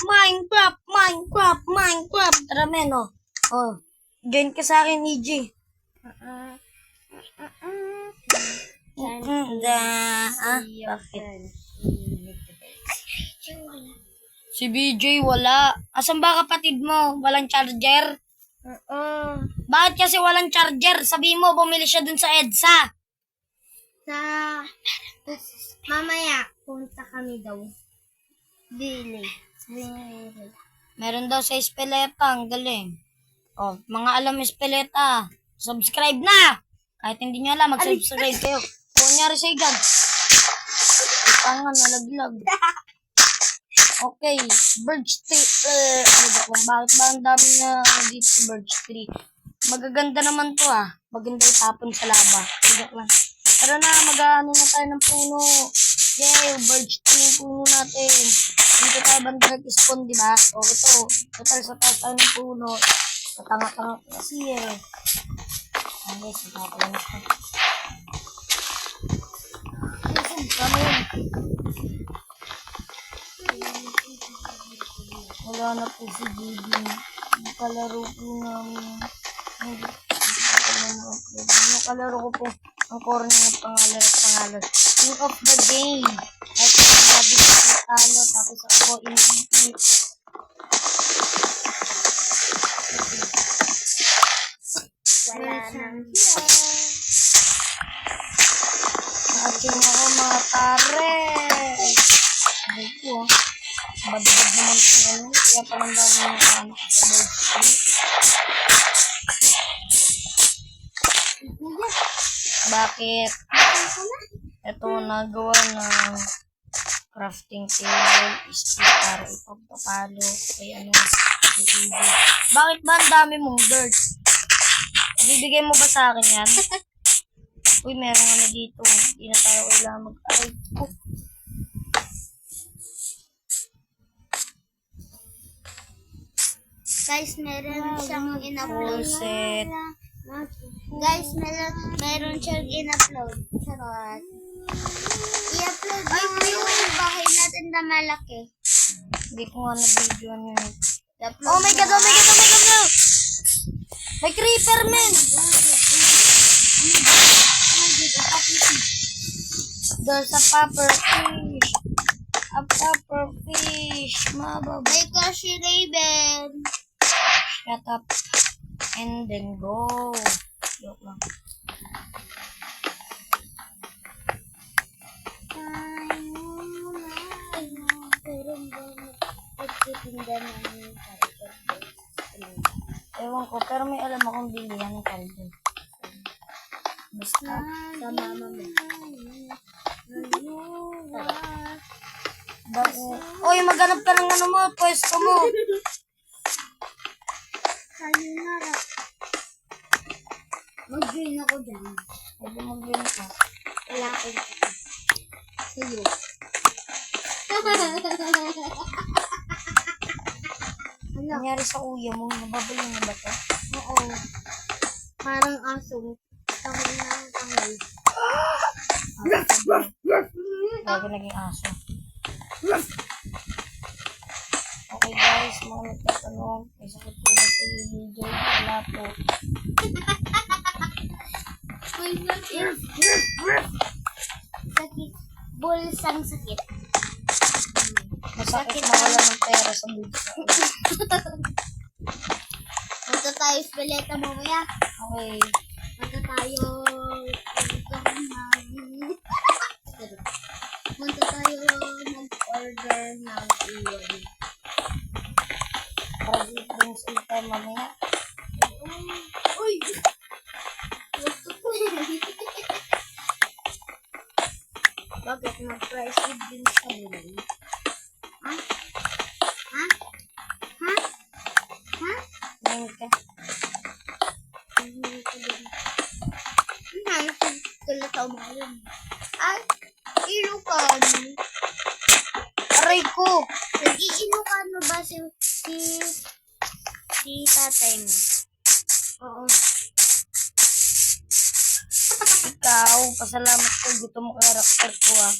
Minecraft. Tara, men, oh. Oh, join ka sa akin, EJ. Bakit? Si BJ wala. Asan ba kapatid mo? Walang charger? Bakit kasi walang charger? Sabihin mo, bumili siya dun sa EDSA. Mamaya, punta kami daw. Bili. Meron daw sa Espeleta, ang galing. Oh, mga alam Espeleta, subscribe na! Kahit hindi nyo alam, mag-subscribe kayo. Kunyari sa'yo dyan. Tangan, nalaglag. Okay, birch tree. Bakit ba ang dami na dito sa birch tree? Magaganda naman to ah. Maganda itapon sa laba. Tara na, mag-ano na tayo ng puno. Yay, birch tree yung puno natin. Dito tayo banda nag-spawn, di ba? O ito, total sa taas tayo ng puno. Matanga-tanga kasi eh. Okay, sa tayo na ito. Kano yun? Wala na po si Gigi. Nakalaro po namin. Nakalaro ko po ang corner ng pangalan. King of the game. At sabi ko sa talo, tapos ako ini-eat. Wala nang siya. Aking ako mga pare. Ay ko ah. Badbad naman ko ano. Kaya palang dami ng anak sa birthday. Bakit? Ito nagawa ng crafting table is para ipagpapalo kay ano si EJ. Bakit ba ang dami mong dirt? Bibigay mo ba sa akin yan? Uy, meron ano dito. Hindi na tayo kailangan mag-aray. Guys, meron siyang in-upload. Set. Guys, meron siyang in-upload. Charot. I-upload mo yung bahay natin na malaki. Hindi ko nga na-video ano yun. I-upload Oh my God, mo. oh my God, oh my God, no! May creeper, man! There's a puffer fish. A puffer fish. Mababa. May Koshi Raven. Shut up. And then go. Joke lang. Ewan ko, pero may alam akong bilihan ng kaldo. Basta. Sa mama mo. Oy, maghanap ka ng ano mo, pwesto mo. Sayonara. Mag-join ako dyan. Pwede mag-win ka. Wala akong sa'yo. Nangyari sa kuya mo, nababalo na ba ito? Oo. Parang aso. Tanggal na ang tanggal. Bago naging aso. Okay guys, mga nagtatanong, may sakit po ba sa EJ? Wala po. Sakit. Bulsang sakit. Masakit na wala ng pera sa bulsa. Punta tayo sa Baleta mamaya. Okay. Punta tayo. Punta tayo mag-order ng iwan. Para drinks ulit tayo mamaya. Uy! Bakit mag-price with drinks ka nila? Ha? Ha? Ha? Ha? Ngayon ka. Ano sa tulata umayon? Ay, Ilocano. Aray ko! Nag-i-Ilocano ba si tatay mo? Oo. Ikaw, pasalamat ko. Gusto mo karakter ko ah.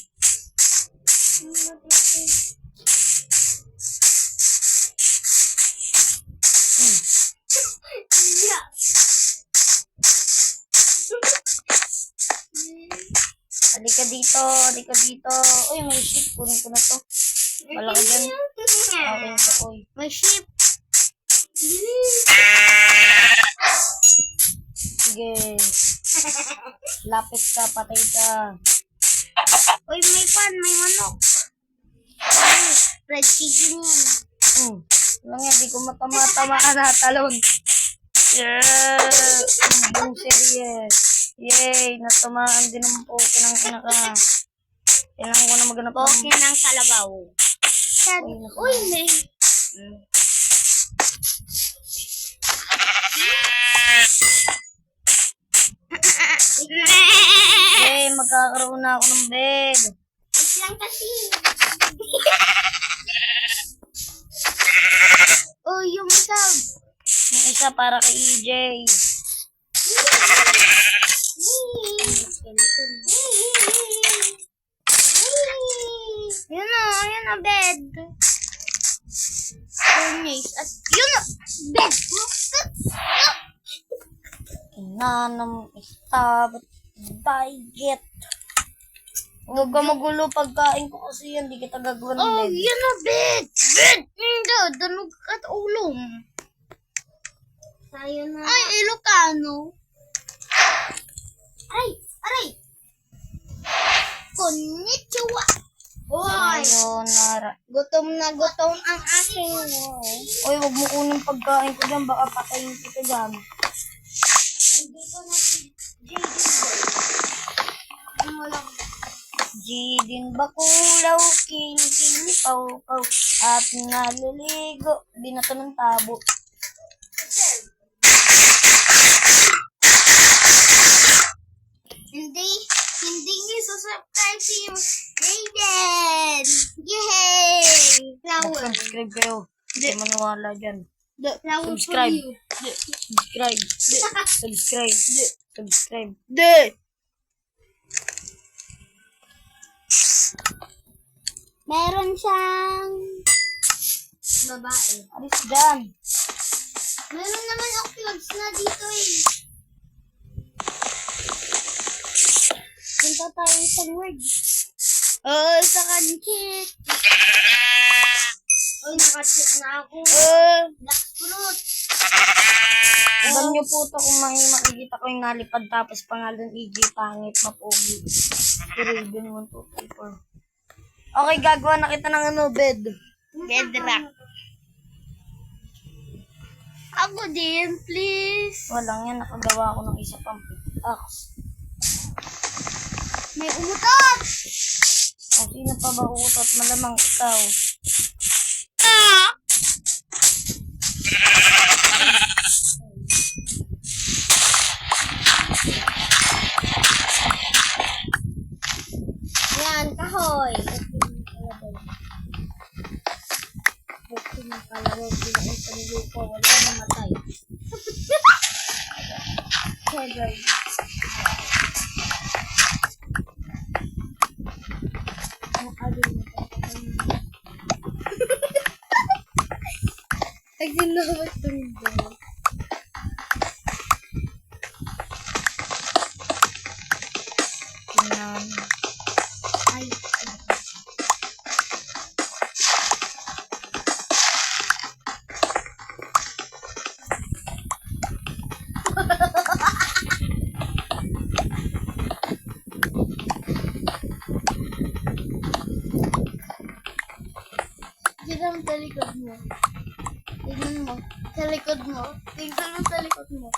dito. Halika dito. Uy, may ship. Kunin ko na to. Wala ka dyan. Okay na to, uy. May sheep. Sige. Lapit ka, patay ka. Uy, may pan, may manok. Ay, fried chicken yan. Lang yan, di ko matama-tamaan na talon. Yes! Ang serious. Yay! Natamaan din ang poke ng ina ka. Kailangan ko na maghanap Poke ng kalabaw. Uy, may... Yay! Magkakaroon na ako ng bed. Wait lang kasi. Oh, yung isa. Yung isa para kay EJ. Yun na, bed. Furnace. At yun na, bed. Inanam istabot diet. Huwag ka magulo pagkain ko kasi yan. Di kita gagawa ng Oh, bed. yun na, bed. Bed. Hindi, danog at ulong. Tayo na. Ay, Ilocano. Aray, aray. Konnichiwa. Hoy. Sayonara. Gutom na gutom ang aking. Uy, huwag mo kunin pagkain ko dyan. Baka patayin kita dyan. Nandito na si Jaden Boy. Ang walang Jidin bakulaw, kilikili paw-paw, at naliligo, binato ng tabo. Hindi niyo susubscribe si Jaden. Yay! Flower. Subscribe kayo. Hindi maniwala dyan. The flower Subscribe. for you. Subscribe. Subscribe. Subscribe. Meron siyang babae. Alis dyan. Meron naman clogs na dito eh. Punta tayo sa word. Oh, sa kanchit. Oh, nakachit na ako. Black fruit. Alam niyo po ito kung makikita ko yung nalipad tapos pangalan EJ pangit mapogi. Pero yun 1, 2, 3, 4. Okay, gagawa na kita ng bed. Bedrock. Ako din, please. Walang yan, nakagawa ako ng isa pang pickaxe. May umutot. O sino pa ba uutot? Malamang ikaw. Yan, kahoy. Bukin ng kalawag. Binaon sa nilupa. Wala namatay. Heaven. Ang alin na ay, sinawat ko nito. Yan. Ay, tignan mo sa likod mo. Tignan mo. Sa likod mo. Tignan mo sa likod mo.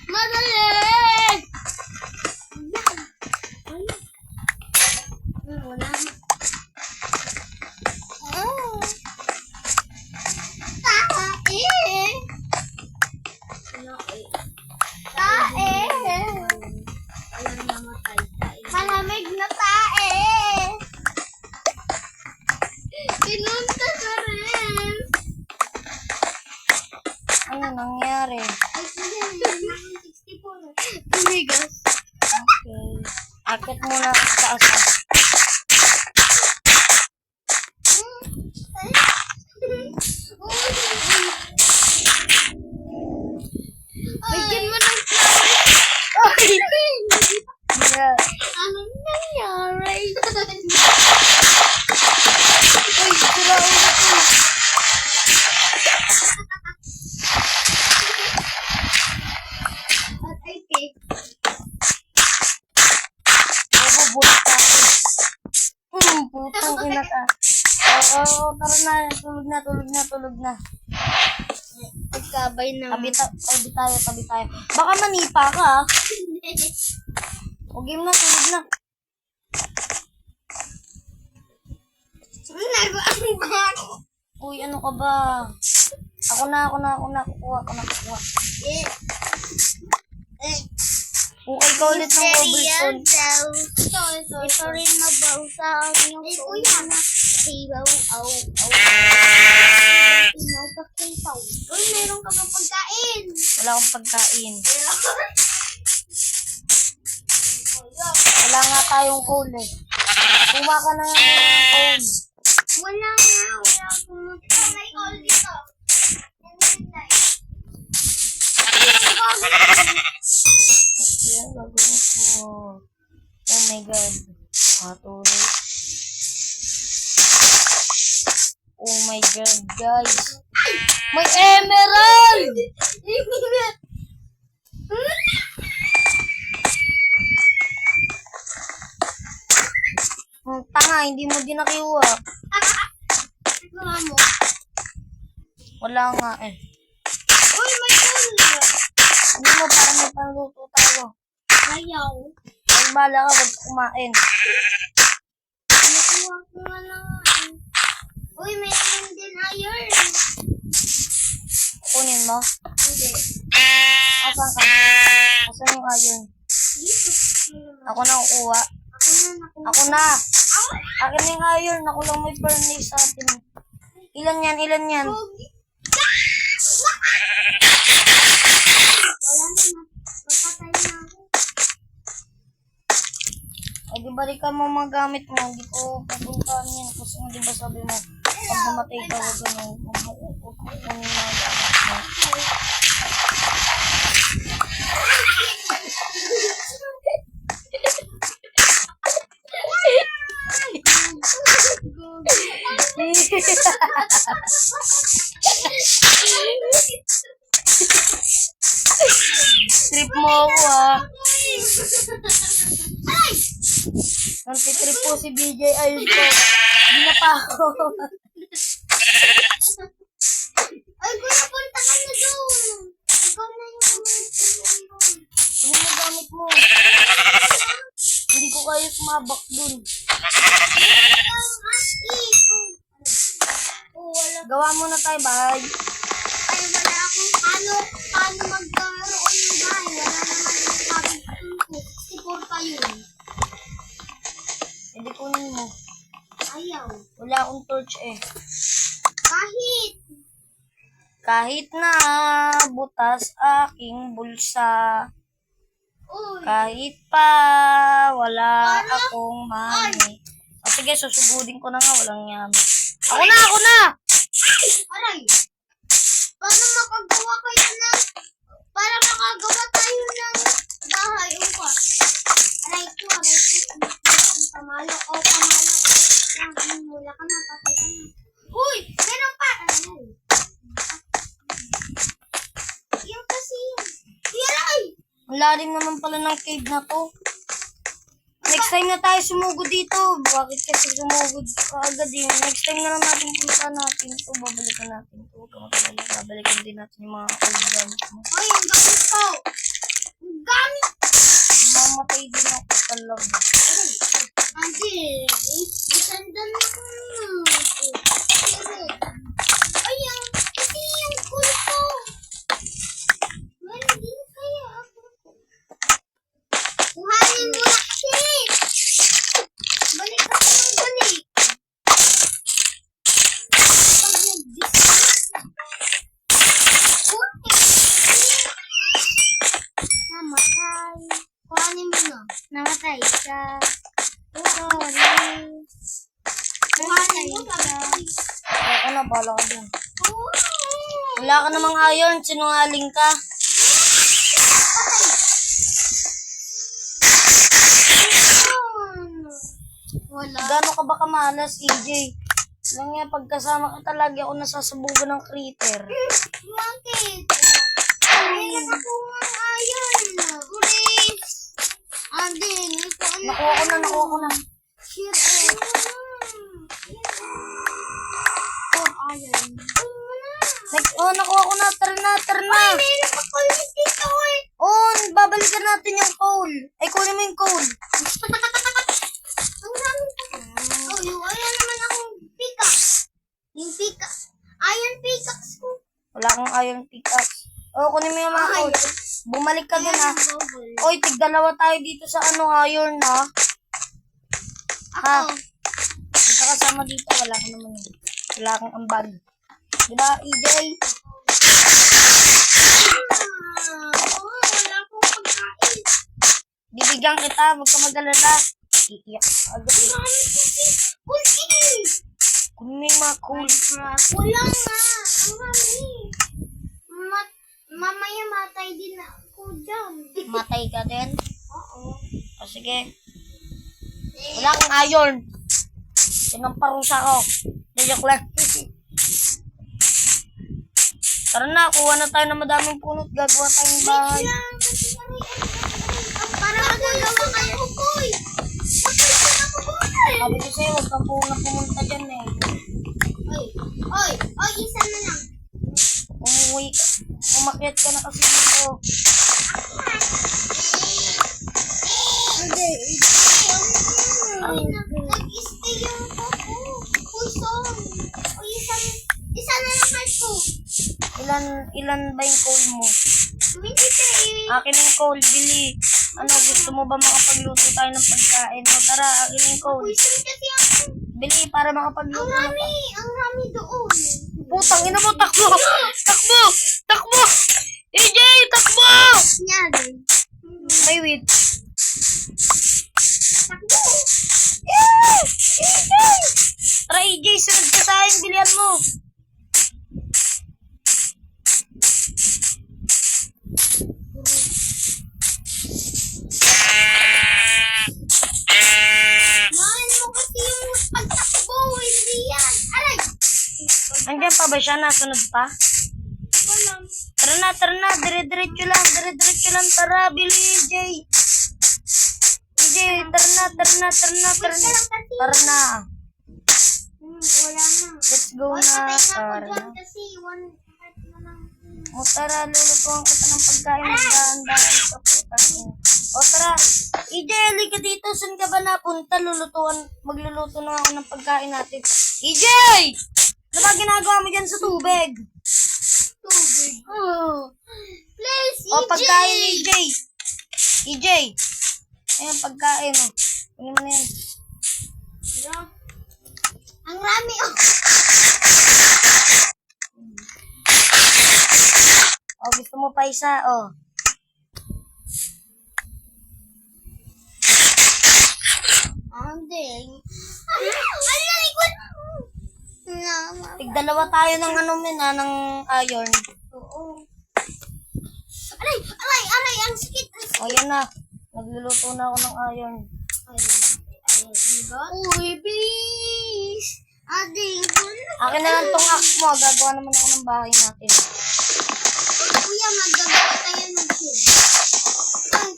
Madali! Yan! Ay! Wala na. Oh! Tae! Tae! Alam namatay. Malamig na tae! Pinunta na rin! Ano nangyari? Ay, hindi. 64. Tumigas. Okay. Akit muna ako sa asa. Uy, Yeah. Anong nangyari? Uy, sila ulit ko. At ay cake. Nabubulit ka. Putang ina ka. Oo, tara na. Tulog na. Pagkabay na. Tabi tayo. Baka manipa ka, ah. O, game na, tulog na. Nagaang ba? Uy, ano ka ba? Ako na. Kukuha. Eh. Ukay ka ulit ng cobblestone. Ito rin mabaw sa aking kuya. Ibaw, aw. Uy, meron ka bang pagkain? Wala akong pagkain. Wala nga tayong coal eh. Kuma ka na nga ng coal. Wala akong may all dito. Yan, gagawin ko. Oh my God. Patuloy. Oh my God, guys. May emerald! Ang tanga, hindi mo din nakiuha. Gawa mo. Wala nga eh. Uy, may all. Hindi mo, parang may panluto tayo. Ayaw. Ay, bala ka, wag kumain. Nakuha ko nga lang. Uy, meron din iron. Kunin mo. Hindi. Asan ka? Asan yung iron? Dito. Ako na kukuha. Ako na. Akin na yung iron. Ako lang may furnace sa atin. Ilan yan? Pogi. Wala naman. Papatay na ako. Ay, di balikan mo mga gamit mo. Hindi ko pupuntahan yan. Kasi nga, di ba sabi mo, pag namatay ka, huwag ganun. Huwag kukunin mga gamit mo. Trip mo ako, ah. Nantitrip po si BJ. Ayun po. Hindi na pa ako. Ay, kuya, punta ka na doon. Ikaw na yung Ano mo gamit mo? Hindi ko kayo sumabak dun. wala. Gawa muna tayo, bye. Ay, wala akong paano magkaroon ng bahay. Wala naman yung sabi ko. 64 pa yun. Hindi kunin mo. Ayaw. Wala akong torch eh. Kahit. Kahit na butas aking bulsa. Uy. Kahit pa wala akong money. O sige, susugudin ko na nga. Walang yami. Ako na! Aray. Paano makagawa kayo ng... Para makagawa tayo ng bahay. Upat. Aray ko. Pamalo. Wala ka na. Patay ka na. Uy! Meron pa! Aray. Yung kasi yun. Aray! Ang lalim naman pala ng cave na to. Next time na tayo sumugod dito. Bakit kasi sumugod ka agad yun? Next time na lang natin punta natin ito. Babalikan natin ito. Huwag ka makalala. Babalikan din natin yung mga old gamit mo. Ay, ang gamit ko! Ang gamit! Mamatay din ako talaga. Ate, isandan na ko. Ay, kasi yung cool ko. Meron din kaya ako. Kuhanin mo na kasi. Balik ako ng balik. Pag nag-discuss. Namatay. Kuhanin mo na. Namatay ka. Kuhanin mo ka. Ako na, bala ka dyan. Wala ka namang iron. Sinungaling ka. Gano'n ka ba kamalas, EJ? Lang nga, pagkasama ka talaga ako nasasabugan ng critter. Bakit? Meron akong iron. Ulis. Ading, ito ano? Nakuha ko na. Shit. Oh, iron. Nakuha ko na. Tara na. Ay, meron pa coal dito eh. Babalikan natin yung coal. Ay, kunin mo yung coal. Ang dami pa. Oh, wala naman akong pickaxe. Yung pickaxe. Iron pickaxe ko. Wala akong iron pickaxe. Kunin mo yung mga coal. Bumalik ka dun, ha. Bubble. Oy, tigdalawa tayo dito sa iron, ha. Ako. Hindi ka kasama dito. Wala ka naman yun. Wala kang ambag. Diba, EJ? Wala akong pagkain. Bibigyan kita. Huwag ka mag-alala. Iiyak ka agad. Kunin mo yung mga coal. Wala nga. Ang rami. Mamaya matay din ako dyan. Matay ka din. Oo. Sige. Wala akong iron. Yan ang parusa ko. Joke lang. Tara na, kuha na tayo ng madaming punot. Gagawa tayong bahay. Para magagawa kayo kukoy. Sabi ko sa'yo, huwag kang pumunta dyan eh. Oy, isa na lang. Umuwi ka. Umakyat ka na kasi dito. Hindi. Nag-stay yung kuko. Kusong. O, isa na lang heart ko. Ilan ba yung coal mo? 23. Akin yung coal, bili. Gusto mo ba makapagluto tayo ng pagkain? Tara, akin yung coal. Kusong kasi ako. Bili para makapagluto na tayo. Ang rami doon. Putang ina mo, takbo! Takbo! EJ, takbo! Nyari. May wait. Takbo. EJ! Tara, EJ, sunod ka sa akin, bilihan mo. Mahan mo kasi yung pagtakbo. Hindi yan. Aray. Andiyan pa ba siya? Nasunod pa? Walang. Tara na. Dire-diretso lang. Tara, bili, EJ. EJ, tara na. Wait lang kasi. Tara na. Wala na. Let's go Oy, na. patay na ako Tara dyan na. kasi one heart na lang. Tara, lulutuan kita ng pagkain. Daan-daan ka po. Tara. EJ, halika dito. Saan ka ba napunta? Magluluto na ako ng pagkain natin. EJ! Ano ba ginagawa mo dyan sa tubig? Tubig. Please, EJ. Pagkain, EJ. EJ. Ayan, pagkain, Kunin mo na yan. Ang rami, Gusto mo pa isa, Ang ding. Ang likod. Tigdalawa tayo ng ng iron. Oo. Aray, ang sakit. Yan na. Nagluluto na ako ng iron. Uy, please. Ading, Akin na lang tong axe mo. Gagawa naman ako ng bahay natin. kuya, magagawa tayo ng food.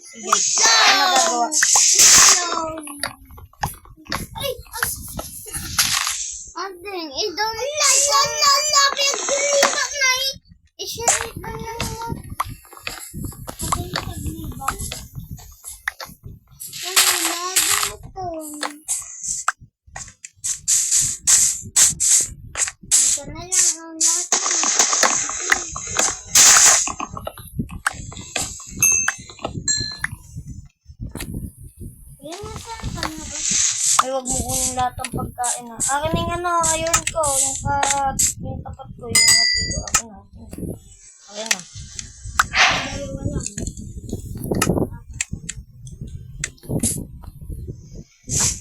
Sige. Ano nagagawa? Ay, Ading, idong. Ala, pinaglibak na i-share na lang. Ading, paglibak. Ano na, ito. Ito na lang ang lahat. Yan na sa kanya ba? Ay, wag mo kunin lahat ng pagkain, Akin yung iron ko. Yung tapat ko. Yung ati ko. Akin na. Ayan na. Dalawa lang.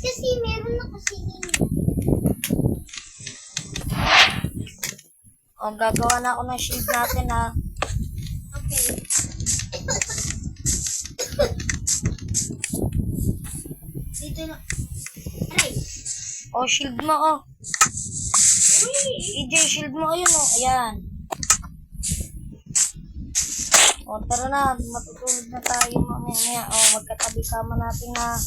Kasi meron na kasi Gagawa na ako ng shield natin, Okay. Dito na. Aray. O, shield mo, oh. EJ, shield mo. Ayun, oh. Ayan. O, tara na. Matutulog na tayo mamaya. O, magkatabi kama natin na.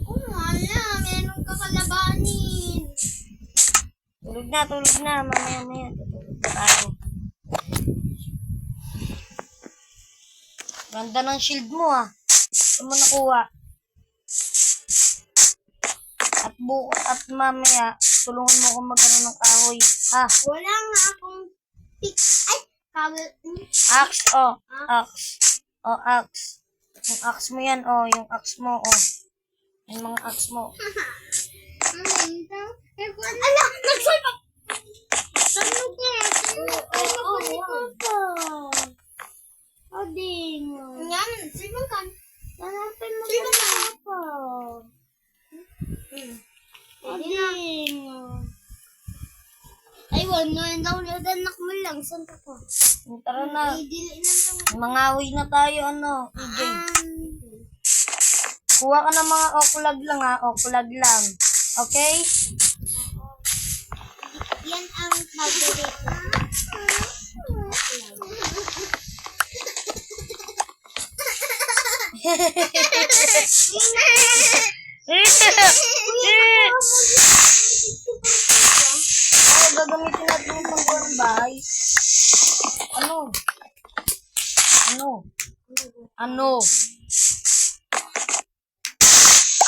Wala, meron ka kalabanin. Tulog na. Mamaya. Tutulog na tayo. Ganda ng shield mo, ah. Saan mo nakuha? At mamaya, tulungan mo akong magano ng kahoy. Ha? Wala nga akong pick. Ay, kabel. Axe, oh. Axe. Oh, axe. Yung axe mo yan, oh. Yung axe mo, oh. Yung mga axe mo. Ala, nagsalpak! Ano ka? Oding. Yan, silbang ka. Hanapin mo sa mapa. Oding. Ay, wala na daw anak mo lang. Saan ka po? Tara na. Dili lang daw. Mangahoy na tayo, ano. EJ. Kuha ka ng mga okulag lang, ha. Okulag lang. Okay? Yan ang paborito. Gagamitin natin yung panggawa ng bahay.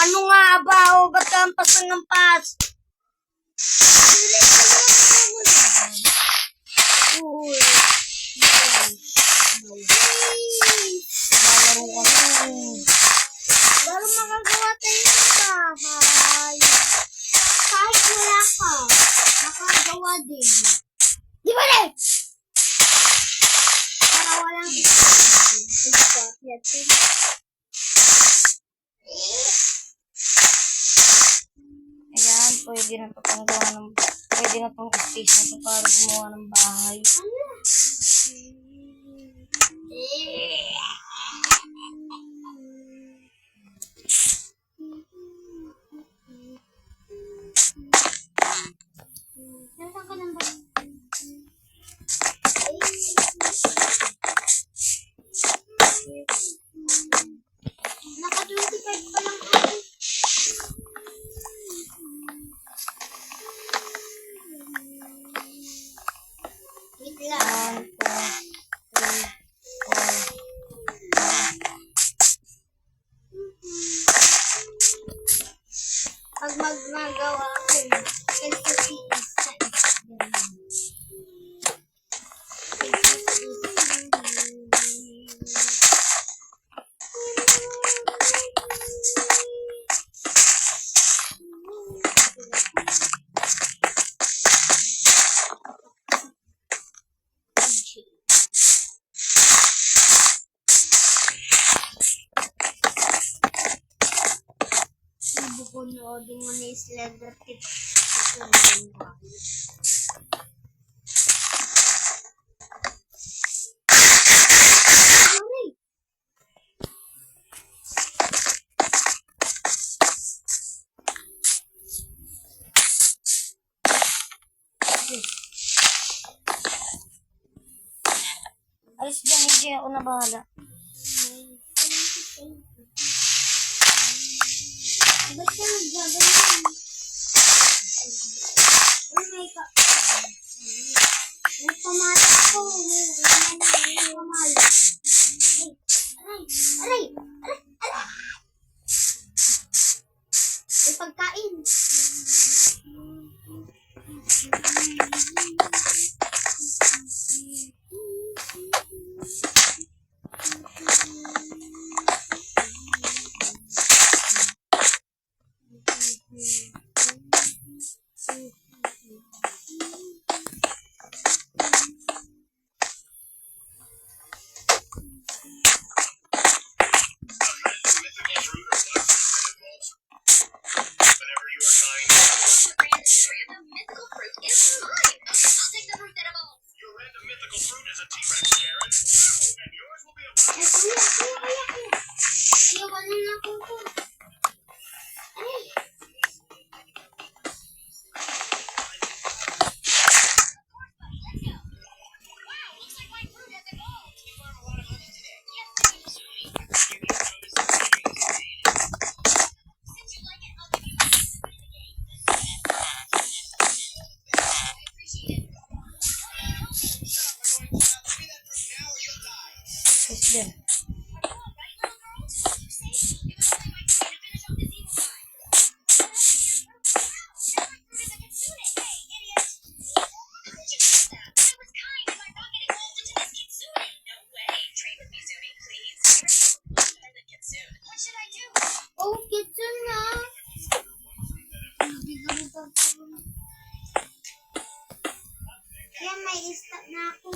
Ano nga ba? O, ba't ka ang pasang-ampas? Malaro kami. Pero makagawa tayo ng bahay. Kahit wala ka, makagawa din. Di ba rin? Para walang Ayan, pwede na itong stage na ito para gumawa ng bahay. Nasaan ka ng bahay? Naka 25 pa lang ako. Wait lang. 1, 2, 3, 4. Pag magmagawa ako, kasi sa Bukunoodin mo na yung slender tip. Alis dyan, EJ. Ako na bahala. Ba't ka naggaganyan? Oh my God. May pamalat ko. May pamalat. Aray! May pagkain. Your random mythical fruit is a T-Rex, Karen. And yours will be a Ay, kuya. Iwan na ako to. Ay. Yes, din. Oh, kitchen na. Yan, may stop na ako.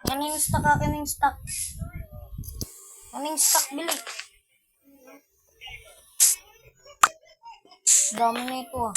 Kaning stock, kaning stock. Kaning stock, bili. Dami na ito ah.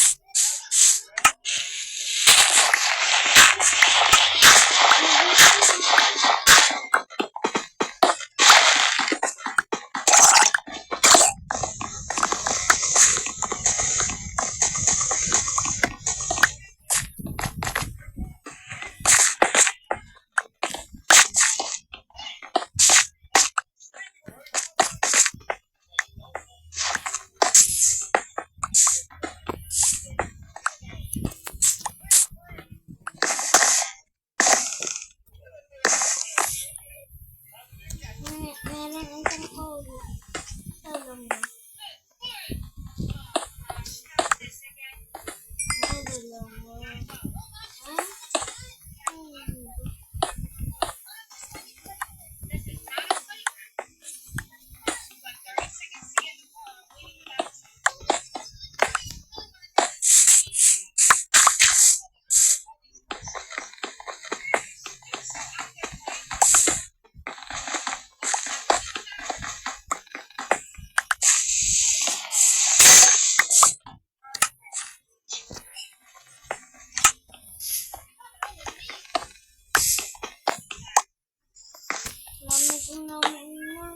Meron isang hole. Alam mo. Lamig na muna.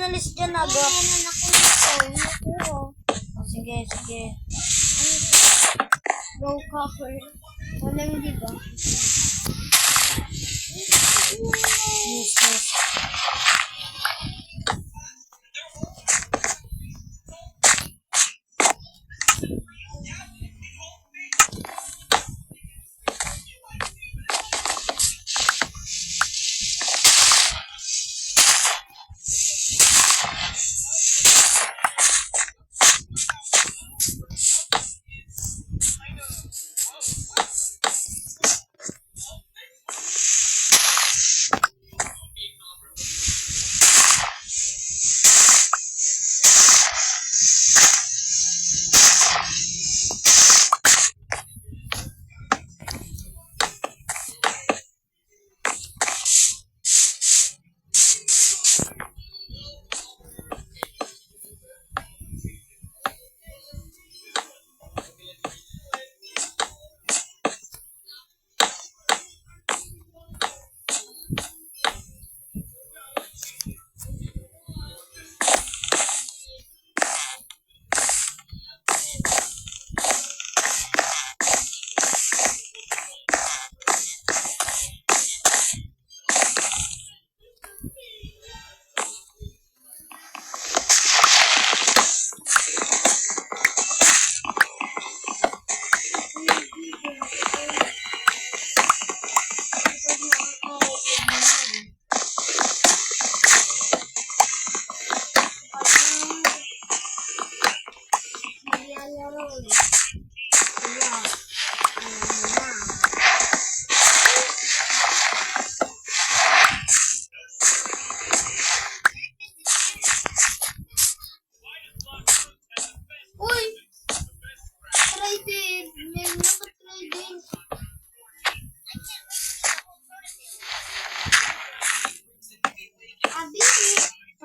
Alis dyan, agap. Meron ako nito. Oh, sige, sige. Low cover. Walang di ba? Yes, yes.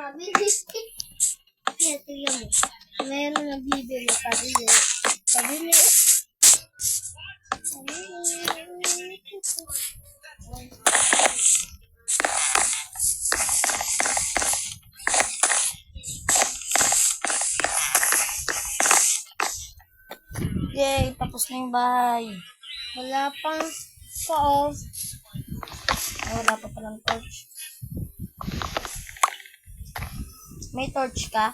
pamili. Yan, tingnan mo. Meron nagbibili. Pabili. Pabili. Yay, tapos na yung bahay. Wala pang pao. Ay, wala pa palang torch. May torch ka?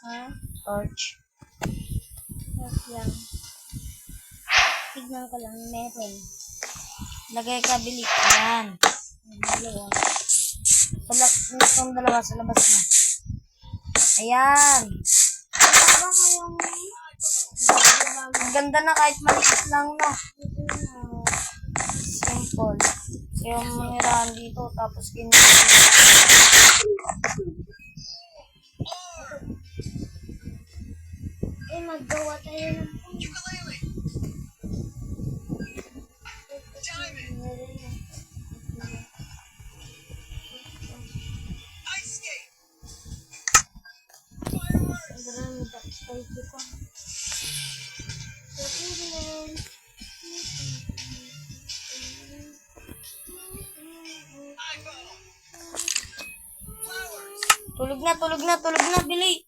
Ha? Torch. Wait lang. Tignan ko lang. Meron. Lagay ka, bili. Ayan. Dalawa. Itong dalawa sa labas na. Ayan. Wala ko yung... Ang ganda na kahit maliit lang, no? Simple. Yung manirahan dito, tapos ganyan. Maggawa tayo ng... Marami ba? Spicy ko. Tulog na, bili.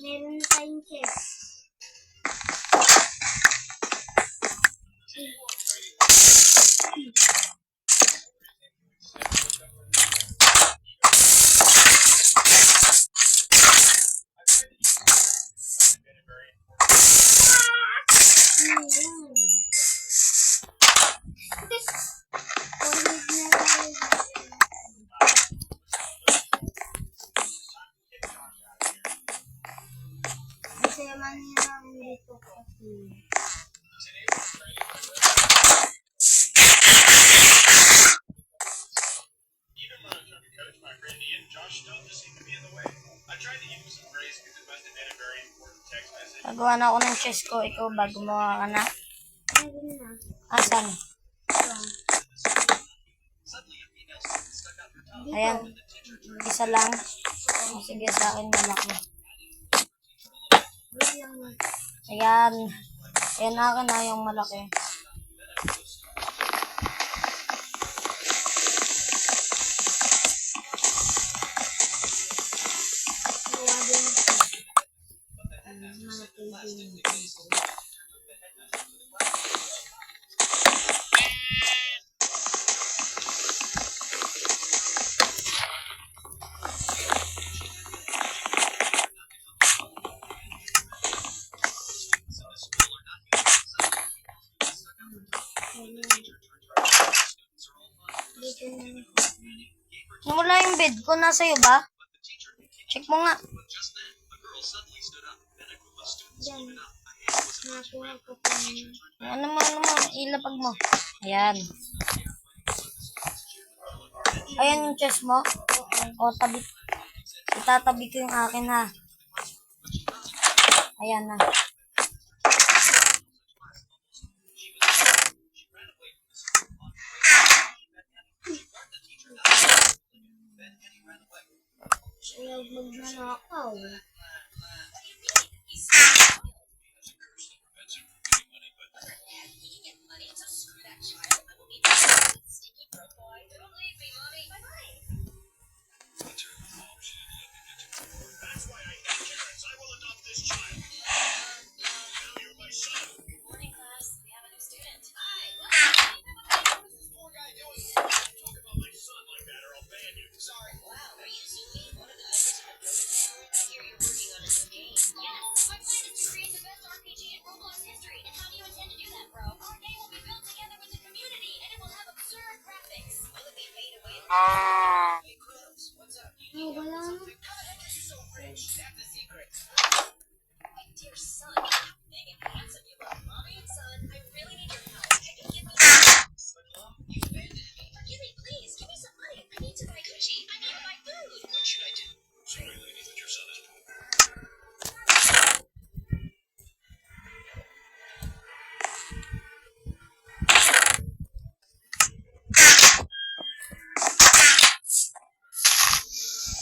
Meron na tayong chef. Kasi man lang dito kasi. Nagawa na ako ng chest ko. Ikaw ba? Gumawa ka na? Meron na. Asan? Ayan. Isa lang. Oh, sige, sa akin malaki. Wait lang. Ayan. Ayan na akin na yung malaki. Gawa din ito. Malaki din. Dito na. Namula yung bed ko. Nasa'yo ba? Check mo nga. Yan. Nakuha ko kami. Ano mo, ilapag mo. Ayan. Ayan yung chest mo. O, tabi. Itatabi ko yung akin, ha. Ayan na. Ayaw magnanakaw. Wala na.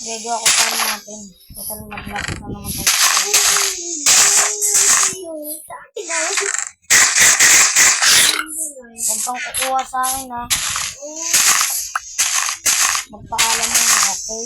Gagawa ko pa natin. Total mag-lock na naman tayo. Sa akin daw. Huwag kang kukuha sa akin ha. Magpaalam mo na, okay?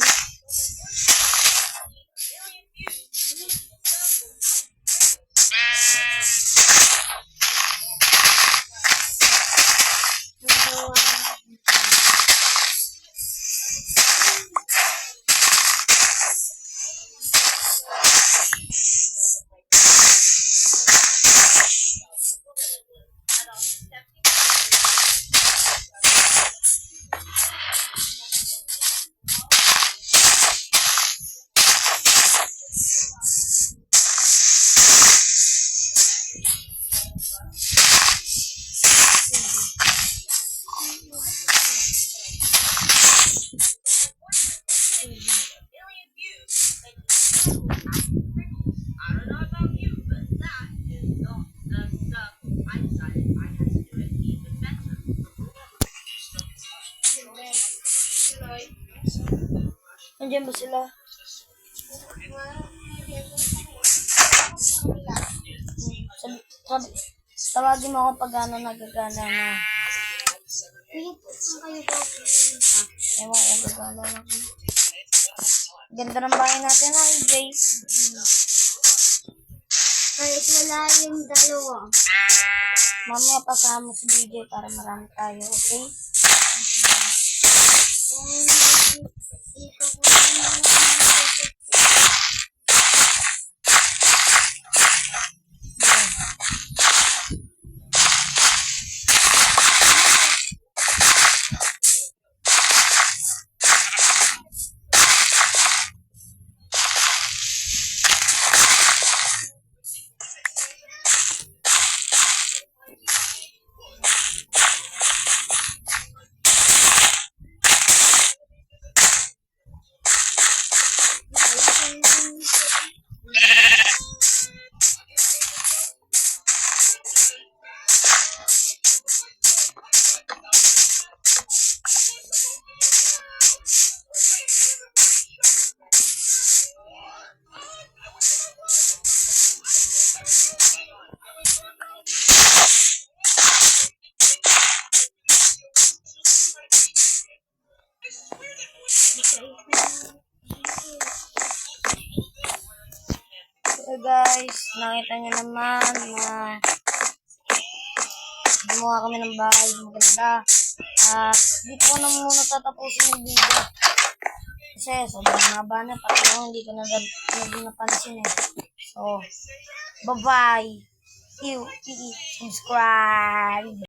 Nandiyan ba sila? Tawagin mo ako pag ano nagagana na. Kayo daw. Ewan ko gagana na. Ganda ng bahay natin ha, EJ. Kahit wala yung dalawa. Mamaya pasama si DJ para marami tayo, okay? Ikaw ko naman. So guys, nakita nyo naman na gumawa kami ng bahay maganda. At dito ko na muna tatapusin yung video. Kasi sobrang haba na, pati ako hindi ko na napansin eh. So, bye-bye. See you, subscribe.